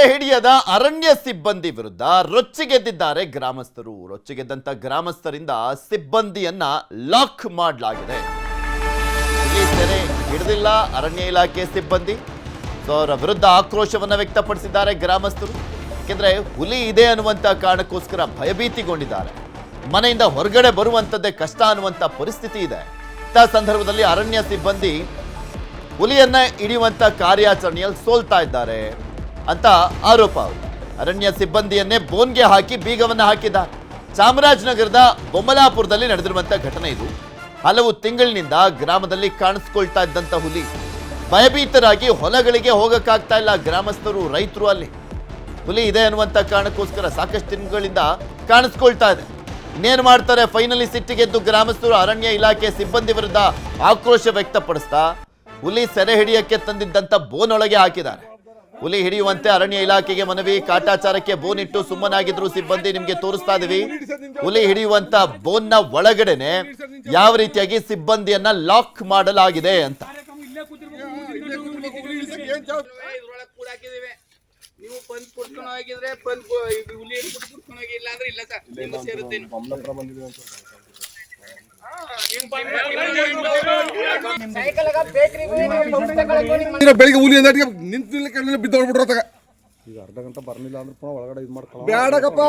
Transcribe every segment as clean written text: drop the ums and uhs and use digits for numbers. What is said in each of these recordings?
ಸೆರೆ ಹಿಡಿಯದ ಅರಣ್ಯ ಸಿಬ್ಬಂದಿ ವಿರುದ್ಧ ರೊಚ್ಚಿಗೆದ್ದಿದ್ದಾರೆ ಗ್ರಾಮಸ್ಥರು. ರೊಚ್ಚಿಗೆದ್ದಂತ ಗ್ರಾಮಸ್ಥರಿಂದ ಸಿಬ್ಬಂದಿಯನ್ನ ಲಾಕ್ ಮಾಡಲಾಗಿದೆ. ಹುಲಿ ಸೆರೆ ಹಿಡಿದಿಲ್ಲ ಅರಣ್ಯ ಇಲಾಖೆ ಸಿಬ್ಬಂದಿ, ಅವರ ವಿರುದ್ಧ ಆಕ್ರೋಶವನ್ನ ವ್ಯಕ್ತಪಡಿಸಿದ್ದಾರೆ ಗ್ರಾಮಸ್ಥರು. ಯಾಕೆಂದ್ರೆ ಹುಲಿ ಇದೆ ಅನ್ನುವಂತ ಕಾರಣಕ್ಕೋಸ್ಕರ ಭಯಭೀತಿಗೊಂಡಿದ್ದಾರೆ. ಮನೆಯಿಂದ ಹೊರಗಡೆ ಬರುವಂತದ್ದೇ ಕಷ್ಟ ಅನ್ನುವಂತ ಪರಿಸ್ಥಿತಿ ಇದೆ. ಇಂಥ ಸಂದರ್ಭದಲ್ಲಿ ಅರಣ್ಯ ಸಿಬ್ಬಂದಿ ಹುಲಿಯನ್ನ ಹಿಡಿಯುವಂತ ಕಾರ್ಯಾಚರಣೆಯಲ್ಲಿ ಸೋಲ್ತಾ ಇದ್ದಾರೆ ಅಂತ ಆರೋಪ. ಅರಣ್ಯ ಸಿಬ್ಬಂದಿಯನ್ನೇ ಬೋನ್ಗೆ ಹಾಕಿ ಬೀಗವನ್ನ ಹಾಕಿದ್ದಾರೆ. ಚಾಮರಾಜನಗರದ ಬೊಮ್ಮಲಾಪುರದಲ್ಲಿ ನಡೆದಿರುವಂತ ಘಟನೆ ಇದು. ಹಲವು ತಿಂಗಳಿನಿಂದ ಗ್ರಾಮದಲ್ಲಿ ಕಾಣಿಸ್ಕೊಳ್ತಾ ಇದ್ದಂತ ಹುಲಿ ಭಯಭೀತರಾಗಿ ಹೊಲಗಳಿಗೆ ಹೋಗಕ್ಕಾಗ್ತಾ ಇಲ್ಲ ಗ್ರಾಮಸ್ಥರು, ರೈತರು. ಅಲ್ಲಿ ಹುಲಿ ಇದೆ ಅನ್ನುವಂತ ಕಾರಣಕ್ಕೋಸ್ಕರ ಸಾಕಷ್ಟು ತಿಂಗಳಿಂದ ಕಾಣಿಸ್ಕೊಳ್ತಾ ಇದೆ. ಇನ್ನೇನು ಮಾಡ್ತಾರೆ? ಫೈನಲಿ ಸಿಟ್ಟಿಗೆದ್ದು ಗ್ರಾಮಸ್ಥರು ಅರಣ್ಯ ಇಲಾಖೆ ಸಿಬ್ಬಂದಿ ವಿರುದ್ಧ ಆಕ್ರೋಶ ವ್ಯಕ್ತಪಡಿಸ್ತಾ ಹುಲಿ ಸೆರೆ ಹಿಡಿಯಕ್ಕೆ ತಂದಿದ್ದಂತ ಬೋನ್ ಒಳಗೆ ಹಾಕಿದ್ದಾರೆ. ಹುಲಿ ಹಿಡಿಯುವಂತೆ ಅರಣ್ಯ ಇಲಾಖೆಗೆ ಮನವಿ, ಕಾಟಾಚಾರಕ್ಕೆ ಬೋನ್ ಇಟ್ಟು ಸುಮ್ಮನಾಗಿದ್ರು ಸಿಬ್ಬಂದಿ. ನಿಮ್ಗೆ ತೋರಿಸ್ತಾ ಇದೀವಿ ಹುಲಿ ಹಿಡಿಯುವಂತ ಬೋನ್ನ ಒಳಗಡೆನೆ ಯಾವ ರೀತಿಯಾಗಿ ಸಿಬ್ಬಂದಿಯನ್ನ ಲಾಕ್ ಮಾಡಲಾಗಿದೆ ಅಂತ. ನೀವು ಪಂಚ್ ಕೊಡ್ಕೊಂಡು ಹೋಗಿದ್ರೆ ಪಂಚ್ ಹುಲಿ ಕೊಡ್ಕೊಂಡು ಹೋಗಿ, ಇಲ್ಲ ಅಂದ್ರೆ ಇಲ್ಲ ಸರ್ ನಿಮ್ಮ ಸೇರುತ್ತೆ. ಬೆಳಿಗ್ಗೆ ಹುಲಿ ಅಂದಾಟಿಗೆ ನಿಂತು ಬಿದ್ದೋಗ್ಬಿಟ್ರ. ಈಗ ಅರ್ಧ ಗಂಟೆ ಬರ್ಲಿಲ್ಲ ಅಂದ್ರೆ ಪುನಃ ಒಳಗಡೆ ಇದು ಮಾಡ್ಕೊಳ್ಳೋ ಬೇಡಕಪ್ಪ,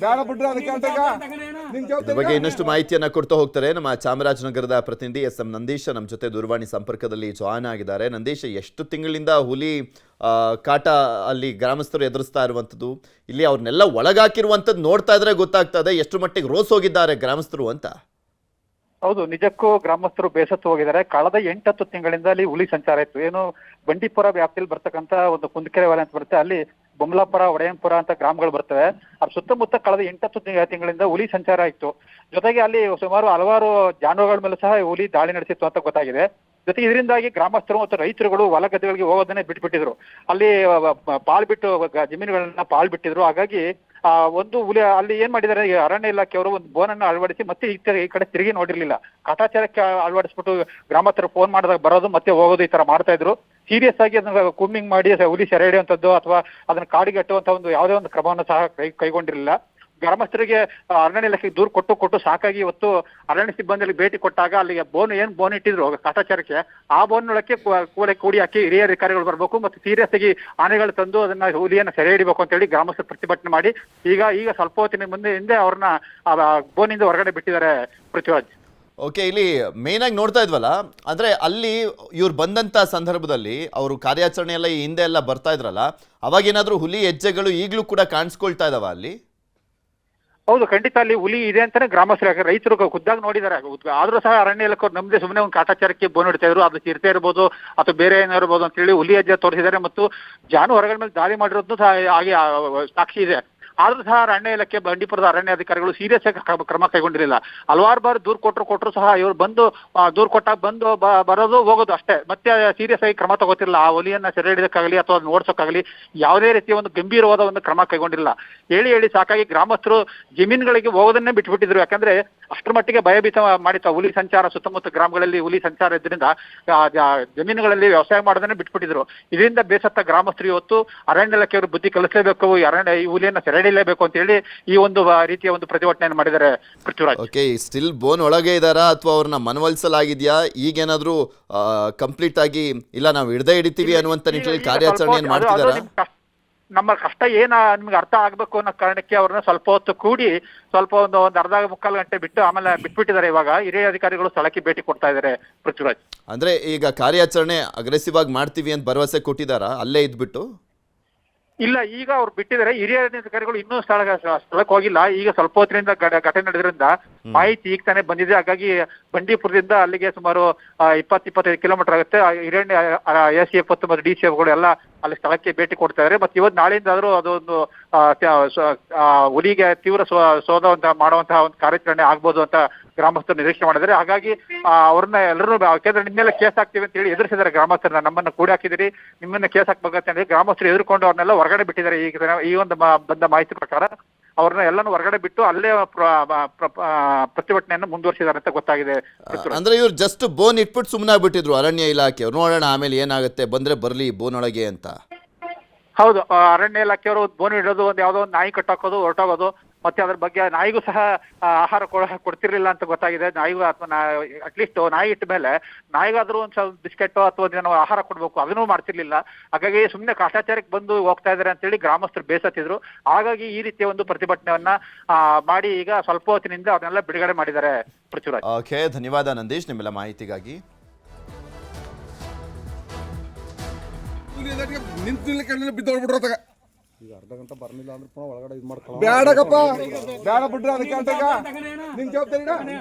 ಬೇಡ ಬಿಡ್ರಿ. ಅದಕ್ಕೆ ಬಗ್ಗೆ ಇನ್ನಷ್ಟು ಮಾಹಿತಿಯನ್ನ ಕೊಡ್ತಾ ಹೋಗ್ತಾರೆ ನಮ್ಮ ಚಾಮರಾಜನಗರದ ಪ್ರತಿನಿಧಿ ಎಸ್ ಎಂ ನಂದೀಶ್ ನಮ್ಮ ಜೊತೆ ದೂರವಾಣಿ ಸಂಪರ್ಕದಲ್ಲಿ ಜಾಯ್ನ್ ಆಗಿದ್ದಾರೆ. ನಂದೀಶ್, ಎಷ್ಟು ತಿಂಗಳಿಂದ ಹುಲಿ ಕಾಟ ಅಲ್ಲಿ ಗ್ರಾಮಸ್ಥರು ಎದುರಿಸ್ತಾ ಇರುವಂಥದ್ದು, ಇಲ್ಲಿ ಅವ್ರನ್ನೆಲ್ಲ ಒಳಗಾಕಿರುವಂಥದ್ದು ನೋಡ್ತಾ ಇದ್ರೆ ಗೊತ್ತಾಗ್ತದೆ ಎಷ್ಟು ಮಟ್ಟಿಗೆ ರೋಸ್ ಹೋಗಿದ್ದಾರೆ ಗ್ರಾಮಸ್ಥರು ಅಂತ. ಹೌದು, ನಿಜಕ್ಕೂ ಗ್ರಾಮಸ್ಥರು ಬೇಸತ್ತು ಹೋಗಿದ್ದಾರೆ. ಕಳೆದ 8-10 ತಿಂಗಳಿಂದ ಅಲ್ಲಿ ಹುಲಿ ಸಂಚಾರ ಇತ್ತು. ಏನು ಬಂಡೀಪುರ ವ್ಯಾಪ್ತಿಯಲ್ಲಿ ಬರ್ತಕ್ಕಂತ ಒಂದು ಕುಂದಕೆರೆ ವಲಯ ಅಂತ ಬರುತ್ತೆ, ಅಲ್ಲಿ ಬೊಮ್ಮಲಾಪುರ, ಒಡೆಯಂಪುರ ಅಂತ ಗ್ರಾಮಗಳು ಬರ್ತವೆ. ಅದ್ರ ಸುತ್ತಮುತ್ತ ಕಳೆದ 8-10 ತಿಂಗಳಿಂದ ಹುಲಿ ಸಂಚಾರ ಇತ್ತು. ಜೊತೆಗೆ ಅಲ್ಲಿ ಸುಮಾರು ಹಲವಾರು ಜಾನುವಾರುಗಳ ಮೇಲೆ ಸಹ ಹುಲಿ ದಾಳಿ ನಡೆಸಿತ್ತು ಅಂತ ಗೊತ್ತಾಗಿದೆ. ಜೊತೆಗೆ ಇದರಿಂದಾಗಿ ಗ್ರಾಮಸ್ಥರು ಮತ್ತು ರೈತರುಗಳು ಹೊಲ ಗದ್ದೆಗಳಿಗೆ ಹೋಗೋದನ್ನೇ ಬಿಟ್ಬಿಟ್ಟಿದ್ರು. ಅಲ್ಲಿ ಪಾಲ್ ಬಿಟ್ಟು ಜಮೀನುಗಳನ್ನ ಪಾಲ್ ಬಿಟ್ಟಿದ್ರು. ಹಾಗಾಗಿ ಒಂದು ಹುಲಿ ಅಲ್ಲಿ ಏನ್ ಮಾಡಿದ್ದಾರೆ, ಅರಣ್ಯ ಇಲಾಖೆಯವರು ಒಂದು ಬೋನನ್ನು ಅಳವಡಿಸಿ ಮತ್ತೆ ಈ ಕಡೆ ತಿರುಗಿ ನೋಡಿರ್ಲಿಲ್ಲ. ಕಾಟಾಚಾರಕ್ಕೆ ಅಳವಡಿಸ್ಬಿಟ್ಟು ಗ್ರಾಮಸ್ಥರು ಫೋನ್ ಮಾಡಿದಾಗ ಬರೋದು ಮತ್ತೆ ಹೋಗೋದು ಈ ತರ ಮಾಡ್ತಾ ಇದ್ರು. ಸೀರಿಯಸ್ ಆಗಿ ಅದನ್ನ ಕೂಮಿಂಗ್ ಮಾಡಿ ಹುಲಿ ಸೆರೆ ಹಿಡಿಯುವಂಥದ್ದು ಅಥವಾ ಅದನ್ನ ಕಾಡಿಗಟ್ಟುವಂತ ಒಂದು ಯಾವುದೇ ಒಂದು ಕ್ರಮವನ್ನು ಸಹ ಕೈಗೊಂಡಿರಲಿಲ್ಲ. ಗ್ರಾಮಸ್ಥರಿಗೆ ಅರಣ್ಯ ಇಲಾಖೆಗೆ ದೂರು ಕೊಟ್ಟು ಸಾಕಾಗಿ ಇವತ್ತು ಅರಣ್ಯ ಸಿಬ್ಬಂದಿಯಲ್ಲಿ ಭೇಟಿ ಕೊಟ್ಟಾಗ ಅಲ್ಲಿಗೆ ಬೋನ್ ಇಟ್ಟಿದ್ರು ಕಾಟಾಚಾರಕ್ಕೆ. ಆ ಬೋನ್ನೊಳಕ್ಕೆ ಕೂಡಿ ಹಾಕಿ ಹಿರಿಯ ಅಧಿಕಾರಿಗಳು ಬರ್ಬೇಕು ಮತ್ತು ಸೀರಿಯಸ್ ಆಗಿ ಆನೆಗಳು ತಂದು ಅದನ್ನ ಹುಲಿಯನ್ನ ಸೆರೆ ಹಿಡಿಬೇಕು ಅಂತ ಹೇಳಿ ಗ್ರಾಮಸ್ಥರು ಪ್ರತಿಭಟನೆ ಮಾಡಿ ಈಗ ಸ್ವಲ್ಪ ಹೊತ್ತಿನ ಹಿಂದೆ ಅವ್ರನ್ನ ಬೋನಿಂದ ಹೊರಗಡೆ ಬಿಟ್ಟಿದ್ದಾರೆ ಪೃಥ್ವಿರಾಜ್. ಓಕೆ, ಇಲ್ಲಿ ಮೇನ್ ಆಗಿ ನೋಡ್ತಾ ಇದ್ವಲ್ಲ, ಅಂದ್ರೆ ಅಲ್ಲಿ ಇವ್ರು ಬಂದಂತ ಸಂದರ್ಭದಲ್ಲಿ ಅವರು ಕಾರ್ಯಾಚರಣೆ ಎಲ್ಲ ಈ ಹಿಂದೆ ಎಲ್ಲ ಬರ್ತಾ ಇದ್ರಲ್ಲ, ಅವಾಗ ಏನಾದ್ರು ಹುಲಿ ಹೆಜ್ಜೆಗಳು ಈಗಲೂ ಕೂಡ ಕಾಣಿಸ್ಕೊಳ್ತಾ ಇದಾವ ಅಲ್ಲಿ? ಹೌದು, ಖಂಡಿತ ಅಲ್ಲಿ ಹುಲಿ ಇದೆ ಅಂತಾನೆ ಗ್ರಾಮಸ್ಥರು, ರೈತರು ಖುದ್ದಾಗಿ ನೋಡಿದ್ದಾರೆ. ಆದ್ರೂ ಸಹ ಅರಣ್ಯ ಇಲಾಖೆ ನಮ್ದೇ ಸುಮ್ಮನೆ ಒಂದು ಕಾಟಾಚಾರಕ್ಕೆ ಬೋನ್ ಇಡ್ತಾ ಇದ್ರು. ಅದು ಚಿರತೆ ಇರ್ಬೋದು ಅಥವಾ ಬೇರೆ ಏನಿರ್ಬೋದು ಅಂತ ಹೇಳಿ ಹುಲಿ ಹೆಜ್ಜೆ ತೋರಿಸಿದ್ದಾರೆ ಮತ್ತು ಜಾನುವಾರುಗಳ ಮೇಲೆ ದಾಳಿ ಮಾಡಿರೋದು ಸಹ ಹಾಗೆ ಸಾಕ್ಷಿ ಇದೆ. ಆದ್ರೂ ಸಹ ಅರಣ್ಯ ಇಲಾಖೆ ಬಂಡೀಪುರದ ಅರಣ್ಯ ಅಧಿಕಾರಿಗಳು ಸೀರಿಯಸ್ ಆಗಿ ಕ್ರಮ ಕೈಗೊಂಡಿರಲಿಲ್ಲ. ಹಲವಾರು ಬಾರಿ ದೂರು ಕೊಟ್ಟರು ಸಹ ಇವ್ರು ಬಂದು ದೂರು ಕೊಟ್ಟಾಗ ಬಂದು ಬರೋದು ಹೋಗೋದು ಅಷ್ಟೇ. ಮತ್ತೆ ಸೀರಿಯಸ್ ಆಗಿ ಕ್ರಮ ತಗೋತಿರಲಿಲ್ಲ. ಆ ಹುಲಿಯನ್ನ ಸೆರೆ ಹಿಡಿಯೋಕ್ಕಾಗಲಿ ಅಥವಾ ಓಡಿಸೋಕ್ಕಾಗಲಿ ಯಾವುದೇ ರೀತಿಯ ಒಂದು ಗಂಭೀರವಾದ ಒಂದು ಕ್ರಮ ಕೈಗೊಂಡಿರಲಿಲ್ಲ. ಹೇಳಿ ಸಾಕಾಗಿ ಗ್ರಾಮಸ್ಥರು ಜಮೀನುಗಳಿಗೆ ಹೋಗೋದನ್ನೇ ಬಿಟ್ಬಿಟ್ಟಿದ್ರು. ಯಾಕಂದ್ರೆ ಅಷ್ಟರ ಮಟ್ಟಿಗೆ ಭಯಭೀತ ಮಾಡಿತ್ತು ಹುಲಿ ಸಂಚಾರ. ಸುತ್ತಮುತ್ತ ಗ್ರಾಮಗಳಲ್ಲಿ ಹುಲಿ ಸಂಚಾರ ಇದ್ರಿಂದ ಜಮೀನುಗಳಲ್ಲಿ ವ್ಯವಸಾಯ ಮಾಡೋದನ್ನೇ ಬಿಟ್ಬಿಟ್ಟಿದ್ರು. ಇದರಿಂದ ಬೇಸತ್ತ ಗ್ರಾಮಸ್ಥರು ಇವತ್ತು ಅರಣ್ಯ ಇಲಾಖೆಯವರು ಬುದ್ಧಿ ಕಲಿಸಲೇಬೇಕು, ಈ ಹುಲಿಯನ್ನ ಸೆರೆ ಹಿಡಿಯಲೇಬೇಕು ಅಂತ ಹೇಳಿ ಈ ಒಂದು ರೀತಿಯ ಒಂದು ಪ್ರತಿಭಟನೆಯನ್ನು ಮಾಡಿದ್ದಾರೆ ಪೃಥ್ವಿರಾಜ್. ಓಕೆ, ಸ್ಟಿಲ್ ಬೋನ್ ಒಳಗೆ ಇದಾರಾ ಅಥವಾ ಅವ್ರನ್ನ ಮನವೊಲಿಸಲಾಗಿದೆಯಾ? ಈಗೇನಾದ್ರೂ ಕಂಪ್ಲೀಟ್ ಆಗಿ ಇಲ್ಲ ನಾವು ಹಿಡ್ದೇ ಹಿಡಿತೀವಿ ಅನ್ನುವಂತ ನಿಟ್ಟಿನಲ್ಲಿ ಕಾರ್ಯಾಚರಣೆಯನ್ನು ಮಾಡ್ತಿದಾರಾ? ನಮ್ಮ ಕಷ್ಟ ಏನ ನಿಮ್ಗೆ ಅರ್ಥ ಆಗ್ಬೇಕು ಅನ್ನೋ ಕಾರಣಕ್ಕೆ ಅವ್ರನ್ನ ಸ್ವಲ್ಪ ಹೊತ್ತು ಕೂಡಿ ಒಂದು ಅರ್ಧ ಮುಕ್ಕಾಲು ಗಂಟೆ ಬಿಟ್ಟು ಆಮೇಲೆ ಬಿಟ್ಬಿಟ್ಟಿದ್ದಾರೆ. ಇವಾಗ ಹಿರಿಯ ಅಧಿಕಾರಿಗಳು ಸ್ಥಳಕ್ಕೆ ಭೇಟಿ ಕೊಡ್ತಾ ಇದ್ದಾರೆ ಪೃಥ್ವಿರಾಜ್. ಅಂದ್ರೆ ಈಗ ಕಾರ್ಯಾಚರಣೆ ಅಗ್ರೆಸಿವ್ ಆಗಿ ಮಾಡ್ತೀವಿ ಅಂತ ಭರವಸೆ ಕೊಟ್ಟಿದಾರಾ ಅಲ್ಲೇ ಇದ್ಬಿಟ್ಟು? ಇಲ್ಲ, ಈಗ ಅವ್ರು ಬಿಟ್ಟಿದ್ದಾರೆ. ಹಿರಿಯ ಅಧಿಕಾರಿಗಳು ಇನ್ನೂ ಸ್ಥಳಕ್ಕೆ ಹೋಗಿಲ್ಲ. ಈಗ ಸ್ವಲ್ಪ ಹೊತ್ತಿನಿಂದ ಘಟನೆ ನಡೆದ್ರಿಂದ ಮಾಹಿತಿ ಈಗ ತಾನೇ ಬಂದಿದೆ. ಹಾಗಾಗಿ ಬಂಡೀಪುರದಿಂದ ಅಲ್ಲಿಗೆ ಸುಮಾರು 20-25 ಕಿಲೋಮೀಟರ್ ಆಗುತ್ತೆ. ಹಿರಿಯ ACF ಮತ್ತು DCF ಗಳು ಎಲ್ಲ ಅಲ್ಲಿ ಸ್ಥಳಕ್ಕೆ ಭೇಟಿ ಕೊಡ್ತಾ ಇದ್ದಾರೆ. ಮತ್ತೆ ಇವತ್ತು ನಾಳೆಯಿಂದ ಆದ್ರೂ ಅದೊಂದು ಹುಲಿಗೆ ತೀವ್ರ ಮಾಡುವಂತಹ ಒಂದು ಕಾರ್ಯಾಚರಣೆ ಆಗ್ಬೋದು ಅಂತ ಗ್ರಾಮಸ್ಥರು ನಿರೀಕ್ಷೆ ಮಾಡಿದ್ದಾರೆ. ಹಾಗಾಗಿ ಅವ್ರನ್ನ ಎಲ್ಲರೂ ಯಾಕೆಂದ್ರೆ ನಿಮ್ಮೆಲ್ಲ ಕೇಸ್ ಹಾಕ್ತೀವಿ ಅಂತ ಹೇಳಿ ಎದುರಿಸಿದ್ದಾರೆ ಗ್ರಾಮಸ್ಥರನ್ನ. ನಮ್ಮನ್ನ ಕೂಡಿ ಹಾಕಿದಿರಿ, ನಿಮ್ಮನ್ನ ಕೇಸ್ ಹಾಕ್ಬೇಕಂತ ಹೇಳಿ ಗ್ರಾಮಸ್ಥರು ಎದುರ್ಕೊಂಡು ಅವ್ರನ್ನೆಲ್ಲ ಹೊರಗಡೆ ಬಿಟ್ಟಿದ್ದಾರೆ. ಈ ಒಂದು ಬಂದ ಮಾಹಿತಿ ಪ್ರಕಾರ ಅವ್ರನ್ನ ಎಲ್ಲಾನು ಹೊರಗಡೆ ಬಿಟ್ಟು ಅಲ್ಲೇ ಪ್ರತಿಭಟನೆಯನ್ನು ಮುಂದುವರಿಸಿದ್ದಾರೆ ಅಂತ ಗೊತ್ತಾಗಿದೆ. ಅಂದ್ರೆ ಇವ್ರು ಜಸ್ಟ್ ಬೋನ್ ಇಟ್ಬಿಟ್ಟು ಸುಮ್ಮನೆ ಆಗ್ಬಿಟ್ಟಿದ್ರು ಅರಣ್ಯ ಇಲಾಖೆ, ನೋಡೋಣ ಆಮೇಲೆ ಏನಾಗುತ್ತೆ, ಬಂದ್ರೆ ಬರ್ಲಿ ಬೋನ್ ಒಳಗೆ ಅಂತ. ಹೌದು, ಅರಣ್ಯ ಇಲಾಖೆಯವರು ಬೋನು ಇಡೋದು, ಒಂದು ಯಾವುದೋ ಒಂದು ನಾಯಿ ಕಟ್ಟಾಕೋದು, ಹೊರಟೋಗೋದು, ಮತ್ತೆ ಅದ್ರ ಬಗ್ಗೆ ನಾಯಿಗೂ ಸಹ ಆಹಾರ ಕೊಡ್ತಿರ್ಲಿಲ್ಲ ಅಂತ ಗೊತ್ತಾಗಿದೆ. ನಾಯಿಗೂ ಅಥವಾ ಅಟ್ಲೀಸ್ಟ್ ನಾಯಿ ಇಟ್ಟ ಮೇಲೆ ನಾಯಿಗಾದ್ರೂ ಒಂದು ಸ್ವಲ್ಪ ಬಿಸ್ಕೆಟ್ ಅಥವಾ ಏನೋ ಆಹಾರ ಕೊಡ್ಬೇಕು, ಅದನ್ನೂ ಮಾಡ್ತಿರ್ಲಿಲ್ಲ. ಹಾಗಾಗಿ ಸುಮ್ಮನೆ ಕಾಟಾಚಾರಕ್ಕೆ ಬಂದು ಹೋಗ್ತಾ ಇದಾರೆ ಅಂತೇಳಿ ಗ್ರಾಮಸ್ಥರು ಬೇಸತ್ತಿದ್ರು. ಹಾಗಾಗಿ ಈ ರೀತಿಯ ಒಂದು ಪ್ರತಿಭಟನೆಯನ್ನ ಮಾಡಿ ಈಗ ಸ್ವಲ್ಪ ಹೊತ್ತಿನಿಂದ ಅದನ್ನೆಲ್ಲ ಬಿಡುಗಡೆ ಮಾಡಿದ್ದಾರೆ. ಪೃಥ್ವಿರಾಜ್. ಓಕೆ, ಧನ್ಯವಾದ ನಂದೀಶ್ ನಿಮ್ಮೆಲ್ಲ ಮಾಹಿತಿಗಾಗಿ. ನಿಂತು ಬಿದ್ದೋಗ್ಬಿಟ್ರತ್ತಾಗ ಈಗ ಅರ್ಧ ಗಂಟೆ ಬರ್ಲಿಲ್ಲ ಅಂದ್ರೆ ಪುನಃ ಒಳಗಡೆ ಇದು ಮಾಡ್ಕೊಳ್ಳ. ಬ್ಯಾಡಕಪ್ಪ, ಬ್ಯಾಡ ಬಿಡ್ರಿ ಅದಕ್ಕೆ. ನಿನ್ ಜವಾಬ್ದಾರಿ